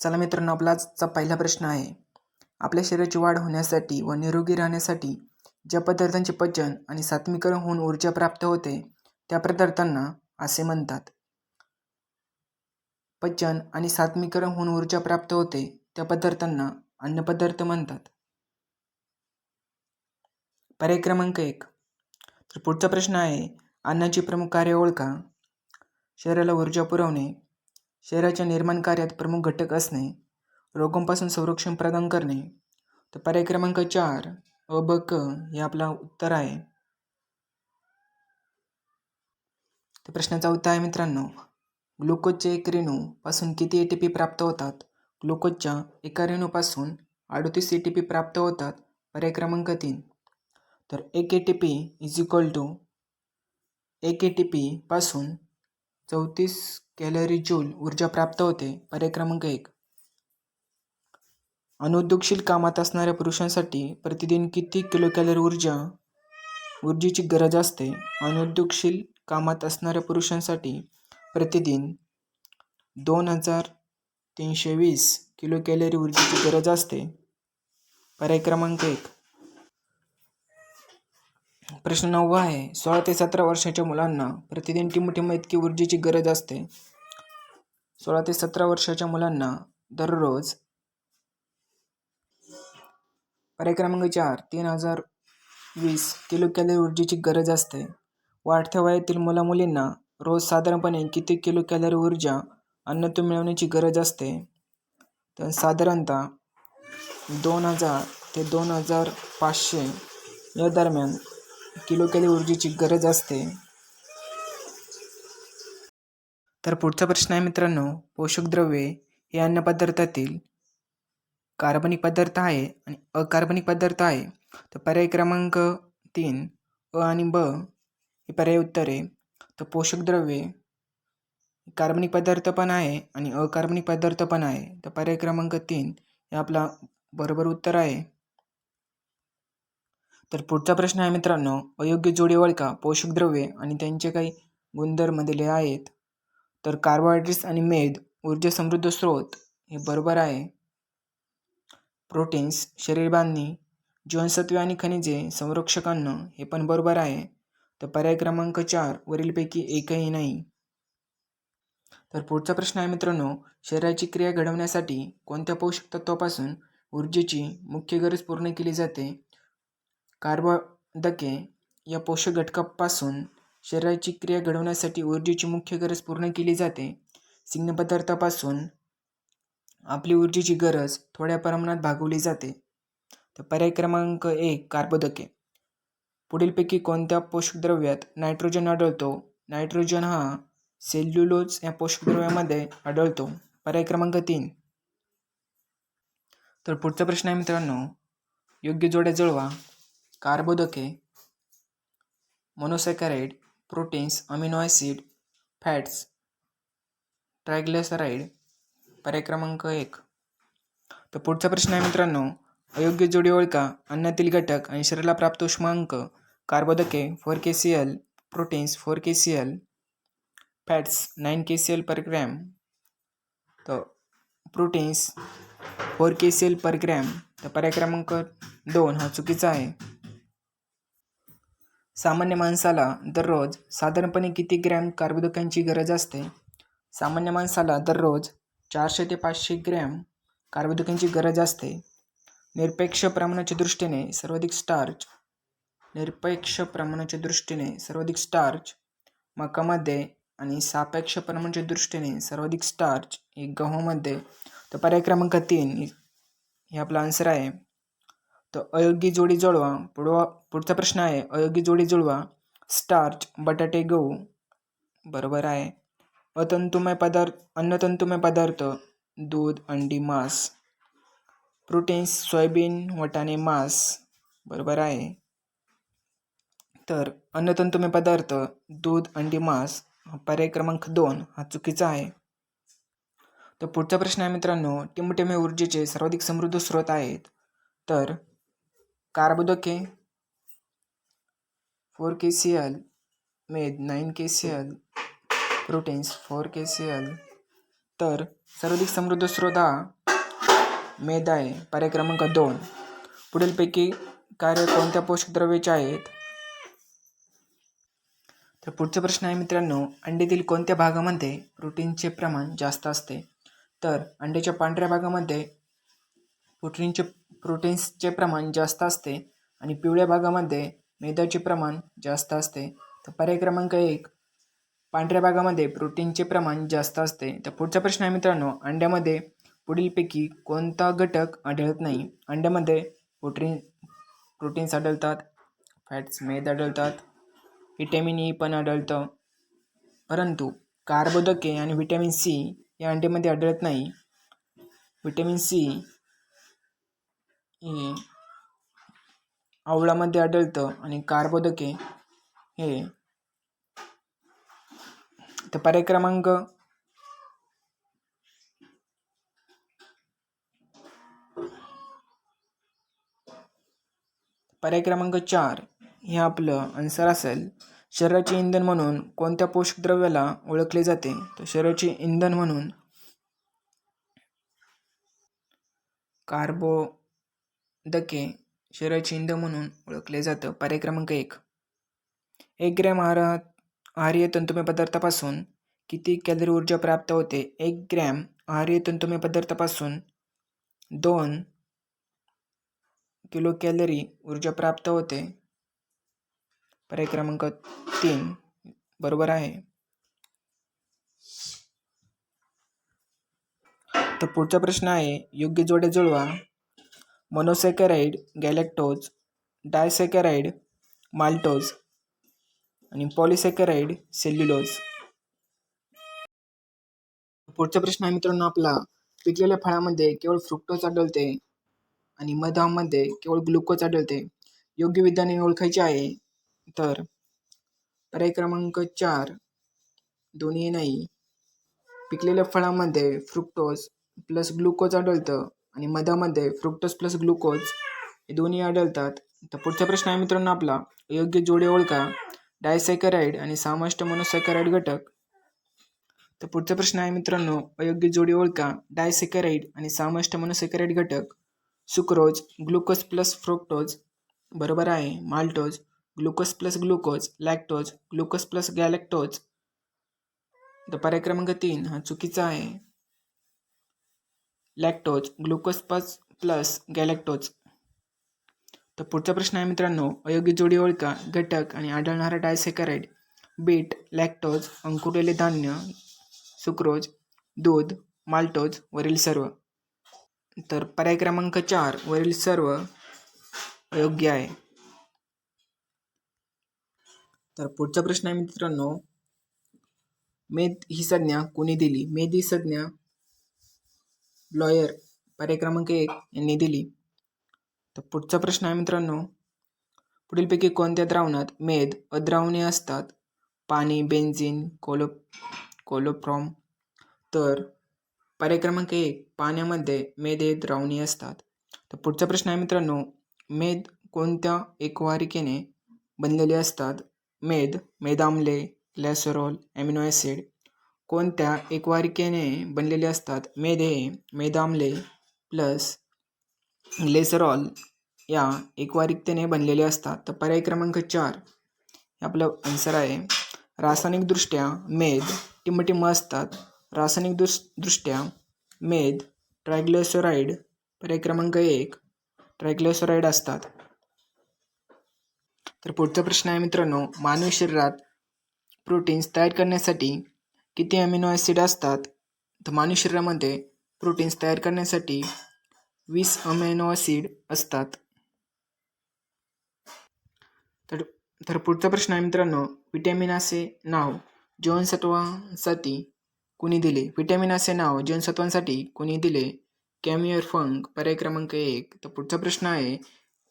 चला मित्रांनो, आपला आजचा पहिला प्रश्न आहे. आपल्या शरीराची वाढ होण्यासाठी व निरोगी राहण्यासाठी ज्या पदार्थांचे पचन आणि सात्मीकरण होऊन ऊर्जा प्राप्त होते त्या पदार्थांना असे म्हणतात. पचन आणि सात्मीकरण होऊन ऊर्जा प्राप्त होते त्या पदार्थांना अन्नपदार्थ म्हणतात. पर्याय क्रमांक 1. तर पुढचा प्रश्न आहे, अन्नाची प्रमुख कार्य ओळखा. शरीराला ऊर्जा पुरवणे, शरीराच्या निर्माण कार्यात प्रमुख घटक असणे, रोगांपासून संरक्षण प्रदान करणे. तर पर्याय क्रमांक 4 अ ब क हे आपला उत्तर आहे. तर प्रश्नाचा उत्तर आहे मित्रांनो, ग्लुकोजच्या एक रेणू पासून किती ATP प्राप्त होतात? ग्लुकोजच्या एका रेणूपासून 38 ATP प्राप्त होतात. पर्याय क्रमांक 3. तर 1 ATP पासून 34 कॅलरी जूल ऊर्जा प्राप्त होते. पर्याय क्रमांक 1. अनुद्योगशील कामात असणाऱ्या पुरुषांसाठी प्रतिदिन किती किलोकॅलरी ऊर्जेची गरज असते? अनुद्योगशील कामात असणाऱ्या पुरुषांसाठी प्रतिदिन 2320 किलोकॅलरी ऊर्जेची गरज असते. पर्याय क्रमांक 1. प्रश्न 9 आहे, 16 ते 17 वर्षाच्या मुलांना प्रतिदिन टिंब इतकी ऊर्जेची गरज असते. 16 ते 17 वर्षाच्या मुलांना दररोज पर्याय क्रमांक 4 3020 किलोकॅलरी ऊर्जेची गरज असते. वाढत्या वयातील मुलामुलींना रोज साधारणपणे किती किलोकॅलरी ऊर्जा अन्नातून मिळवण्याची गरज असते? तर साधारणतः 2000 ते 2500 या दरम्यान किलोकॅलरी ऊर्जेची गरज असते. तर पुढचा प्रश्न आहे मित्रांनो, पोषक द्रव्ये हे अन्नपदार्थातील कार्बनिक पदार्थ आहे आणि अकार्बनिक पदार्थ आहे. तर पर्याय क्रमांक 3 अ आणि ब हे पर्याय उत्तर आहे. तर पोषक द्रव्ये कार्बनिक पदार्थ पण आहे आणि अकार्बनिक पदार्थ पण आहे. तर पर्याय क्रमांक 3 हे आपला बरोबर उत्तर आहे. तर पुढचा प्रश्न आहे मित्रांनो, अयोग्य जोडी ओळखा. पोषक द्रव्ये आणि त्यांचे काही गुणधर्म दिले आहेत. तर कार्बोहायड्रेट्स आणि मेद ऊर्जा समृद्ध स्रोत हे बरोबर आहे. प्रोटीन्स शरीर बांधणी, जीवनसत्वे आणि खनिजे संरक्षक अन्न हे पण बरोबर आहे. तर पर्याय क्रमांक 4 वरीलपैकी एकही नाही. तर पुढचा प्रश्न आहे मित्रांनो, शरीराची क्रिया घडवण्यासाठी कोणत्या पोषक तत्वापासून ऊर्जेची मुख्य गरज पूर्ण केली जाते? कार्बोदके या पोषक घटकापासून शरीराची क्रिया घडवण्यासाठी ऊर्जेची मुख्य गरज पूर्ण केली जाते. स्निग्ध पदार्थापासून आपली ऊर्जेची गरज थोड्या प्रमाणात भागवली जाते. तर पर्याय क्रमांक 1 कार्बोदके. पुढीलपैकी कोणत्या पोषक द्रव्यात नायट्रोजन आढळतो? नायट्रोजन हा सेल्युलोज या पोषक द्रव्यामध्ये आढळतो. पर्याय क्रमांक 3. तर पुढचा प्रश्न आहे मित्रांनो, योग्य जोड्या जुळवा. कार्बोदके, monosaccharide, proteins, amino acid, fats, triglyceride. पर्याय क्रमांक 1. तर पुढचा प्रश्न आहे मित्रांनो, अयोग्य जोडी ओळखा. अन्नातील घटक आणि शरीराला प्राप्त उष्मांक. कार्बोदके 4 kcal, proteins 4 kcal, fats 9 kcal पर ग्रॅम. तर प्रोटीन्स 4 kcal पर ग्रॅम. तर पर्याय क्रमांक 2 हा चुकीचा आहे. सामान्य माणसाला दररोज साधारणपणे किती ग्रॅम कार्बोदकांची गरज असते? सामान्य माणसाला दररोज 400 ते 500 ग्रॅम कार्बोदकांची गरज असते. निरपेक्ष प्रमाणाच्या दृष्टीने सर्वाधिक स्टार्च मकामध्ये आणि सापेक्ष प्रमाणाच्या दृष्टीने सर्वाधिक स्टार्च हे गव्हामध्ये. तर पर्याय क्रमांक 3 हे आपला आन्सर आहे. तर अयोग्य जोडी जुळवा. पुढचा प्रश्न आहे, अयोग्य जोडी जुळवा. स्टार्च बटाटे गहू बरोबर आहे. अन्नतंतुमय पदार्थ दूध अंडी मांस. प्रोटीन्स सोयाबीन वाटाणे मांस बरोबर आहे. तर अन्नतंतुमय पदार्थ दूध अंडी मांस पर्याय क्रमांक 2 हा चुकीचा आहे. तर पुढचा प्रश्न आहे मित्रांनो, टिंबटिंब ऊर्जेचे सर्वाधिक समृद्ध स्रोत आहेत. तर कार्बोदके 4 kcal, मेद 9 kcal, प्रोटीन्स 4 kcal. तर सर्वाधिक समृद्ध स्रोत हा मेद आहे. पर्याय क्रमांक 2. पुढीलपैकी कार्य कोणत्या पोषक द्रव्याचे आहेत? तर पुढचा प्रश्न आहे मित्रांनो, अंड्यातील कोणत्या भागामध्ये प्रोटीनचे प्रमाण जास्त असते? तर अंड्याच्या पांढऱ्या भागामध्ये प्रोटीन्सचे प्रमाण जास्त असते आणि पिवळ्या भागामध्ये मेदाचे प्रमाण जास्त असते. तर पर्याय क्रमांक 1, पांढऱ्या भागामध्ये प्रोटीनचे प्रमाण जास्त असते. तर पुढचा प्रश्न आहे मित्रांनो, अंड्यामध्ये पुढीलपैकी कोणता घटक आढळत नाही? अंड्यामध्ये प्रोटीन्स आढळतात, फॅट्स मेद आढळतात, व्हिटॅमिन ई पण आढळतं, परंतु कार्बोदके आणि व्हिटॅमिन सी या अंड्यामध्ये आढळत नाही. व्हिटॅमिन सी हे आवळामध्ये आढळतं आणि कार्बोदके हे तर पर्याय क्रमांक 4 हे आपलं आन्सर असेल. शरीराचे इंधन म्हणून कोणत्या पोषक द्रव्याला ओळखले जाते? तर शरीराचे इंधन म्हणून कार्बोदके शरीराचे इंधन म्हणून ओळखले जातं. पर्याय क्रमांक 1. 1 ग्रॅम आहारीय तंतुमय पदार्थापासून किती कॅलरी ऊर्जा प्राप्त होते? 1 ग्रॅम आहारीय तंतुमय पदार्थापासून 2 किलो कॅलरी ऊर्जा प्राप्त होते. पर्याय क्रमांक 3 बरोबर आहे. तर पुढचा प्रश्न आहे, योग्य जोड्या जुळवा. मोनोसॅकॅराइड गॅलॅक्टोज, डायसॅकॅराइड माल्टोज आणि पॉलिसॅकॅराइड सेल्युलोज. पुढचा प्रश्न आहे मित्रांनो आपला, पिकलेल्या फळामध्ये केवळ फ्रुक्टोज आढळते आणि मधामध्ये केवळ ग्लुकोज आढळते. योग्य विधाने ओळखायची आहे. तर पर्याय क्रमांक 4 दोन्ही नाही. पिकलेल्या फळामध्ये फ्रुक्टोज प्लस ग्लुकोज आढळतं आणि मधामध्ये फ्रुक्टोज प्लस ग्लुकोज हे दोन्ही आढळतात. तर पुढचा प्रश्न आहे मित्रांनो आपला, योग्य जोडी ओळखा. डायसॅकॅराइड आणि समाविष्ट मोनोसॅकॅराइड घटक. तर पुढचा प्रश्न आहे मित्रांनो, अयोग्य जोडी ओळखा. डायसॅकॅराइड आणि समाविष्ट मोनोसॅकॅराइड घटक. सुक्रोज ग्लुकोज प्लस फ्रुक्टोज बरोबर आहे. Maltose glucose plus glucose. Lactose glucose plus galactose. तर पर्याय क्रमांक 3 हा चुकीचा आहे. Lactose glucose plus galactose. तर पुढचा प्रश्न आहे मित्रांनो, अयोग्य जोडी ओळखा. घटक आणि आढळणारा डायसॅकॅराइड. बीट, लॅक्टोज, अंकुरलेले धान्य, सुक्रोज, दूध, माल्टोज, वरील सर्व. तर पर्याय क्रमांक 4 वरील सर्व अयोग्य आहे. तर पुढचा प्रश्न आहे मित्रांनो, मेद ही संज्ञा कोणी दिली? मेद ही संज्ञा ब्लॉयर पर्याय क्रमांक 1 यांनी दिली. तर पुढचा प्रश्न आहे मित्रांनो, पुढीलपैकी कोणत्या द्रावणात मेद अद्रावणीय असतात? पाणी, बेन्झिन, कोलोफ्रॉम. तर पर्याय क्रमांक 1 पाण्यामध्ये मेद हे द्रावणीय असतात. तर पुढचा प्रश्न आहे मित्रांनो, मेद कोणत्या एकवारिकेने बनलेले असतात? मेदाम्ले, ग्लायसेरॉल, ॲमिनो ॲसिड कोणत्या एकवारिकेने बनलेले असतात? मेद हे मेदाम्ले प्लस ग्लायसेरॉल या एकवारिकतेने बनलेले असतात. तर पर्याय क्रमांक 4 हे आपलं आन्सर आहे. रासायनिकदृष्ट्या मेद टिंबटिंब असतात. रासायनिक दृष्ट्या मेद ट्रायग्लिसराईड पर्याय क्रमांक 1 ट्रायग्लिसराईड असतात. तर पुढचा प्रश्न आहे मित्रांनो, मानवी शरीरात प्रोटीन्स तयार करण्यासाठी किती अमिनो ॲसिड असतात? तर मानवी शरीरामध्ये प्रोटीन्स तयार करण्यासाठी 20 अमिनो ॲसिड असतात. तर पुढचा प्रश्न आहे मित्रांनो, व्हिटॅमिन असे नाव जीवनसत्वांसाठी कोणी दिले? व्हिटॅमिन असे नाव जीवनसत्वांसाठी कोणी दिले? कॅम्युअर फंक पर्याय क्रमांक 1. तर पुढचा प्रश्न आहे,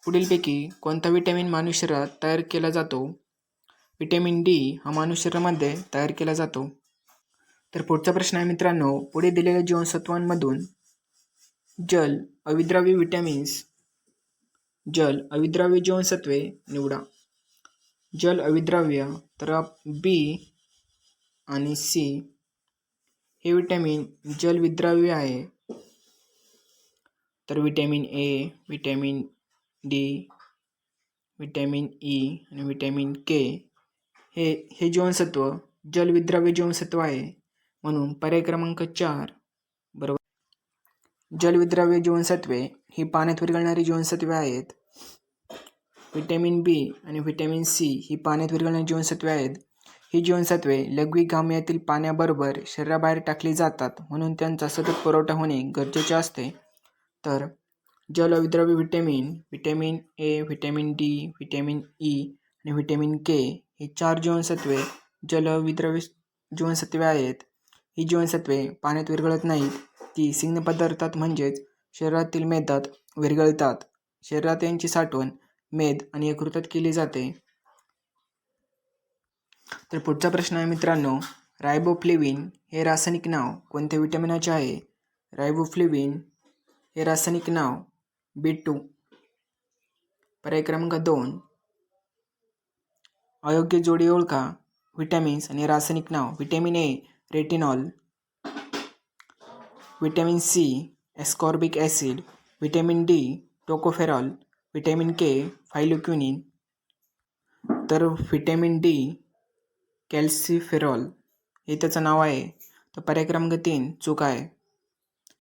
पुढीलपैकी कोणता व्हिटॅमिन मानवी शरीरात तयार केला जातो? व्हिटॅमिन डी हा मानवी शरीरामध्ये तयार केला जातो. तर पुढचा प्रश्न आहे मित्रांनो, पुढे दिलेल्या जीवनसत्वांमधून जल अविद्राव्य जीवनसत्वे निवडा. जल अविद्राव्य तर बी आणि सी हे विटॅमिन जलविद्राव्य आहे. तर vitamin A, vitamin D, vitamin E आणि विटॅमिन के हे जीवनसत्व जलविद्राव्य जीवनसत्व आहे. म्हणून पर्याय क्रमांक 4 बरोबर. जलविद्राव्य जीवनसत्वे ही पाण्यात विरघळणारी जीवनसत्वे आहेत. विटॅमिन बी आणि विटॅमिन सी ही पाण्यात विरघळणारी जीवनसत्वे आहेत. ही जीवनसत्वे लघवी घामयातील पाण्याबरोबर शरीराबाहेर टाकली जातात, म्हणून त्यांचा सतत पुरवठा होणे गरजेचे असते. तर जलविद्राव्य vitamin A, vitamin D, vitamin E आणि विटॅमिन के ही 4 जीवनसत्वे जलविद्राव्य जीवनसत्वे आहेत. ही जीवनसत्वे पाण्यात विरघळत नाहीत, ती सिंग पदार्थात म्हणजेच शरीरातील मेदात विरघळतात. शरीरात यांची साठवण मेद आणि यकृतात केली जाते. तर पुढचा प्रश्न आहे मित्रांनो, रायबोफ्लेविन हे रासायनिक नाव कोणत्या विटॅमिनाचे आहे? रायबोफ्लेविन हे रासायनिक नाव B2. पर्याय क्रमांक 2 अयोग्य जोडी ओळखा. विटॅमिन्स आणि रासायनिक नाव. Vitamin A retinol, vitamin C ascorbic acid, vitamin D tocopherol, vitamin K phylloquinone. तर विटॅमिन डी कॅल्सिफेरॉल हे त्याचं नाव आहे. तर पर्याय क्रमांक 3 चूक आहे.